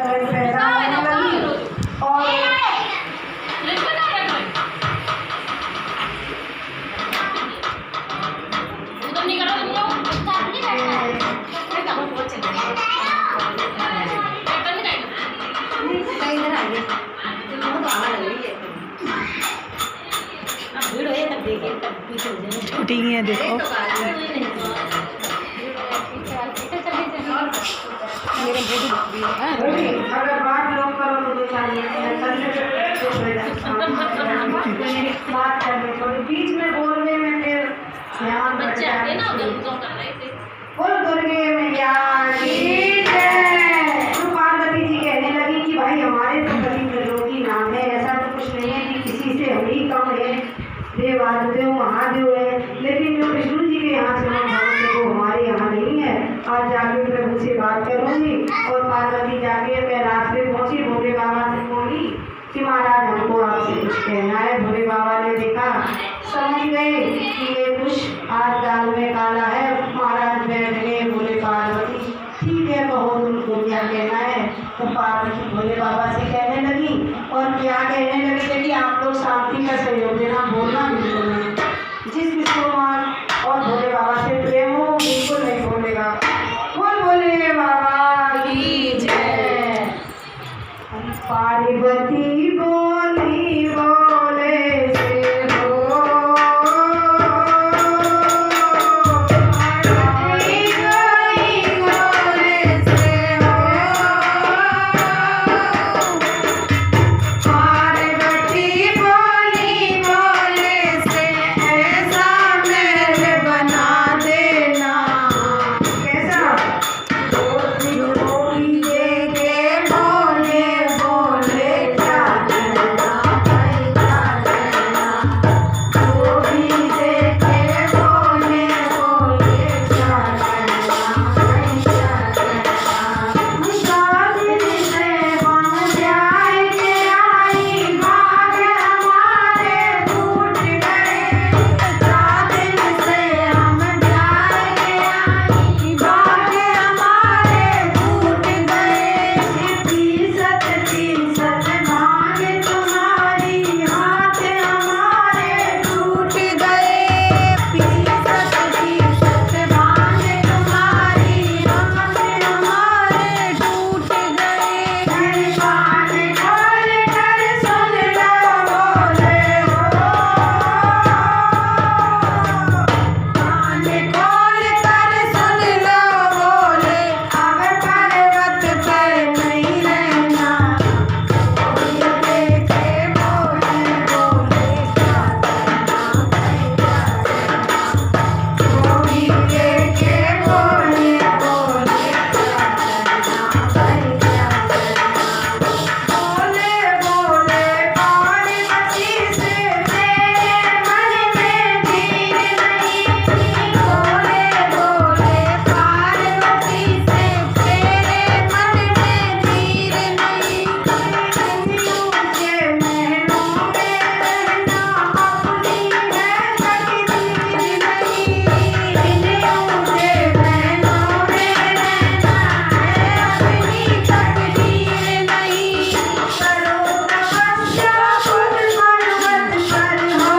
लड़ाई पैदा होने लगी और ठीक है देखो अगर बात लोग करो तो बात करने थोड़ी बीच में बोलने में फिर ध्यान बच्चे आते ना बोल दुर्गे मैया की जय। तो पार्वती जी कहने लगी कि भाई हमारे तो कभी त्रिलोकी नाम है, ऐसा तो कुछ नहीं है कि किसी से हम ही कम है, देवादिदेव महादेव है, लेकिन जो विष्णु जी के यहाँ से भगवान वो हमारे यहाँ नहीं है। आज जाके प्रभु से बात करूँगी। और पार्वती जाके कैलाश पे पहुँची, भोले बाबा से बोली कि महाराज हमको आपसे कुछ कहना है। भोले बाबा ने देखा, समझ गए कि ये कुछ आज दाल में काला है। महाराज बैठ गए, बोले पार्वती ठीक है कहो तुमको क्या कहना है। तो पार्वती भोले बाबा से कहने लगी और क्या कहने लगी कि आप लोग शांति का सहयोग देना, बोलना बिल्कुल नहीं। जिस किसको मान और भोले बाबा से प्रेम हो बिल्कुल नहीं बोलेगा। बोल भोले बाबा की जय। पार्वती बोली बोले से हो, पार्वती बोली बोले से हो, पार्वती बोली बोले से ऐसा महल बना देना। कैसा? जोड़ी दे के बोले बोले क्या करना भाई क्या करना, जोड़ी दे के बोले बोले क्या करना भाई क्या करना। साजिद से बन जाएंगे आई भाग हमारे टूट गए, साजिद से हम जाएंगे आई भाग हमारे टूट गए। फीसद फीसद भाग तुम्हारी हाथ हमारे टूट गए, फीसद फीसद भाग तुम्हारी हाथ हमारे टूट गए। कान खोल कर सुन लो बोले हो, कान खोल कर सुन लो बोले, अब पर्वत पर नहीं रहना। जोड़ी दे के बोले बोले क्या करना भाई क्या करना, जोड़ी दे के बोले बोले क्या करना भाई क्या करना। बोले बोले पार्वती से तेरे मन में धीर नहीं, बोले बोले पार्वती से तेरे मन में धीर नहीं। ऊंचे महलों में रहना अपनी है तकदीर नहीं, ऊंचे महलों में रहना है अपनी तकदीर नहीं। करो तपस्या खुद पर्वत पर हो,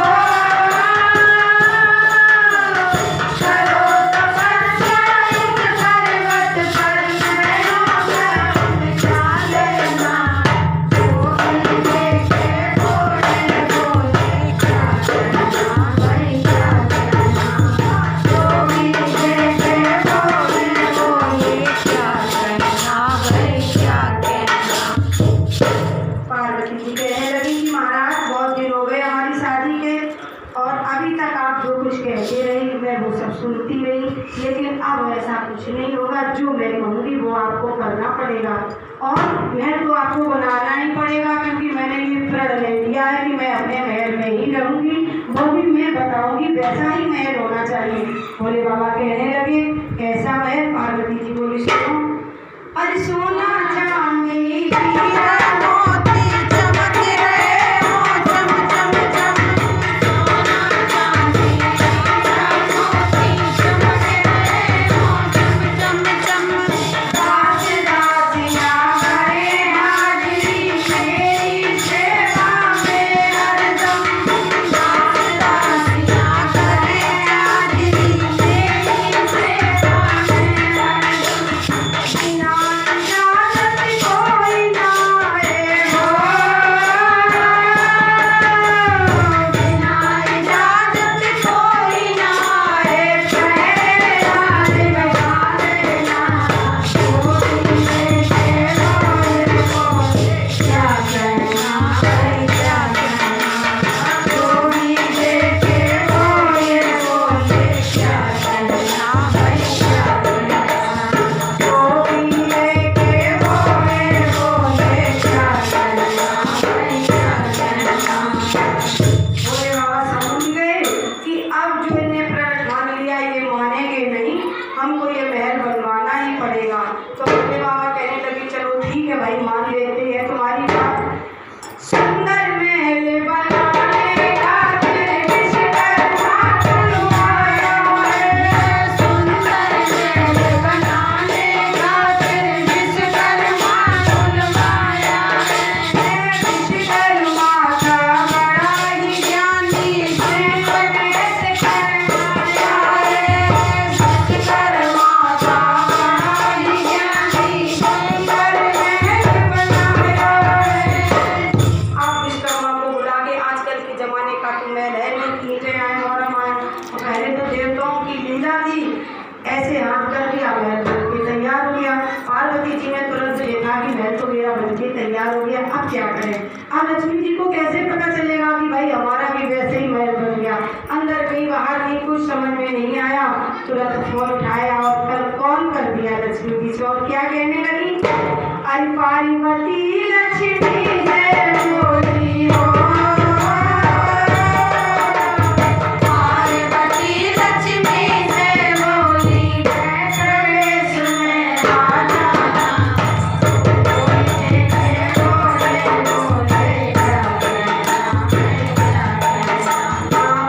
करो तपस्या इस पर्वत पर महलों में बिठा लेना। जोड़ी दे के बोले बोले क्या करना भाई क्या करना, जोड़ी दे के बोले बोले क्या करना भाई क्या कहना। पार्वती जी कहने लगी कि महाराज बहुत दिन हो गए हमारी शादी के, और अभी तक आप जो कुछ कहते रही मैं वो सब सुनती रही, लेकिन अब ऐसा कुछ नहीं होगा। जो मैं कहूँगी वो आपको करना पड़ेगा, और महल तो आपको बनाना ही पड़ेगा, क्योंकि मैंने ये प्रण ले लिया है कि मैं अपने महल में ही रहूँगी। वो भी मैं बताऊँगी वैसा ही महल होना चाहिए। भोले बाबा कहने लगे कैसा महल? पार्वती जी बोली सुनो, अरे सोना चांदी हीरा मोती चमक रहे हो चम चम चम, सोना चांदी हीरा मोती चमक रहे हो चम चम चम। दास दासियाँ भरे भाई मान लेते हैं तुम्हारी बात। सुंदर महल बनाने खातिर विश्वकर्मा बुलवाया है। सुंदर महल बनाने खातिर विश्वकर्मा बुलवाया है। विश्वकर्मा का बड़ा ही ज्ञानी है, प्रवेश करवाया है। विश्वकर्मा का बड़ा ही ज्ञानी सुंदर महल बनाया है। आप विश्वकर्मा को बुला के आजकल के जमाने का तो महल है नहीं, ईंटें आए और हम आए, और पहले तो देवताओं की लीला थी। ऐसे हाथ कर दिया महल बन के तैयार हो गया। पार्वती जी ने तुरंत देखा कि महल तो मेरा बन के तैयार हो गया, अब क्या करें। अब लक्ष्मी जी को कैसे पता चलेगा कि भाई हमारा भी वैसे ही महल बन गया। अंदर कहीं बाहर नहीं, कुछ समझ में नहीं आया। तुरंत फोन उठाया और कल कॉल कर दिया लक्ष्मी जी से, और क्या कहने लगी, अरे पार्वती लक्ष्मी जय बोली हो। पार्वती लक्ष्मी जय बोली, प्रवेश में आ जाना। बोले जय बोले बोले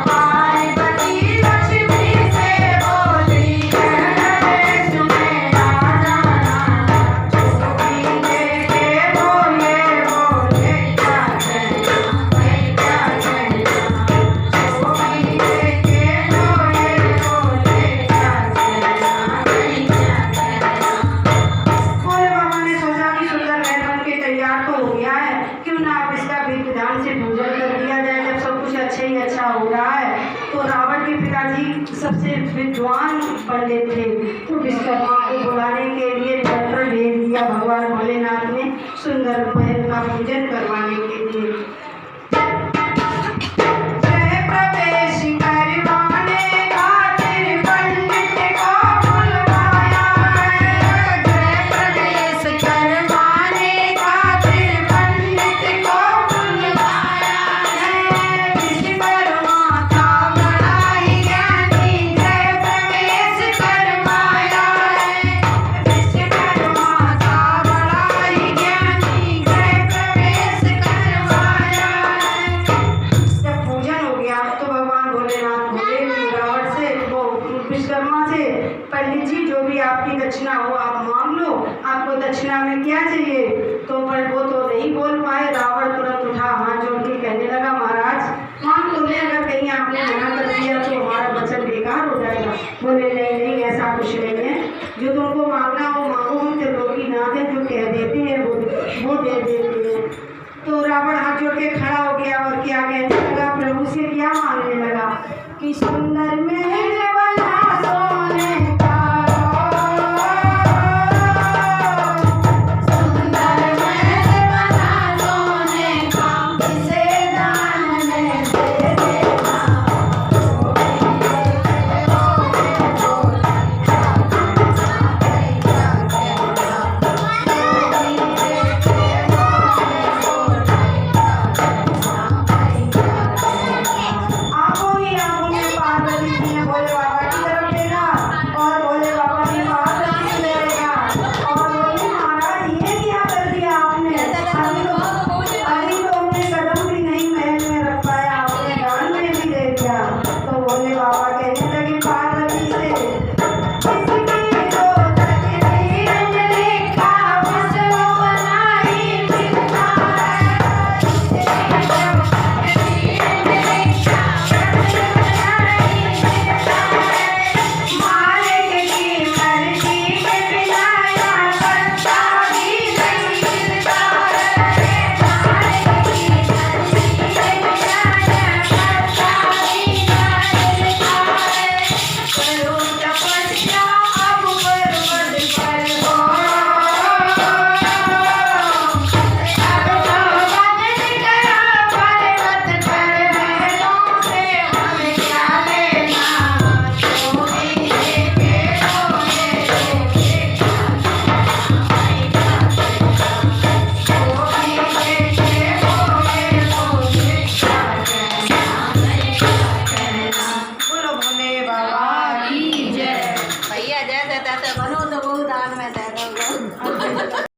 पार्वती लक्ष्मी जय बोली, प्रवेश में आ जाना। अच्छा हो रहा है। तो रावण के पिताजी सबसे विद्वान पंडित थे, तो विश्वकर्मा को बुलाने के लिए पत्र भेज दिया भगवान भोलेनाथ ने सुंदर महल का पूजन करवाने के लिए। गृह प्रवेश करवाने खातिर पंडित को बुलवाया है। गृह प्रवेश करवाने खातिर पंडित को बुलवाया है। विश्वकर्मा का बड़ा ही ज्ञानी गृह प्रवेश करवाया है। विश्वकर्मा का बड़ा ही ज्ञानी गृह प्रवेश करवाया है। जब पूजन हो गया तो भगवान भोलेनाथ बोले कि रावण से, वो विश्वकर्मा से, पंडित जी जो भी आपकी दक्षिणा हो आप मांग लो, आपको दक्षिणा में क्या चाहिए। तो पर वो तो नहीं बोल पाए। रावण तुरंत उठा, हाथ जोड़ के कहने लगा, महाराज मांग तो ले, अगर कहीं आपने मना कर दिया तो हमारा वचन बेकार हो जाएगा। बोले नहीं नहीं, ऐसा कुछ नहीं है, जो तुमको मांगना हो मांगो, हम त्रिलोकी नाथ हैं, जो कह देते हैं वो दे देते हैं। तो रावण हाथ जोड़ के खड़ा हो गया और क्या कहने लगा, प्रभु से क्या मांगने लगा कि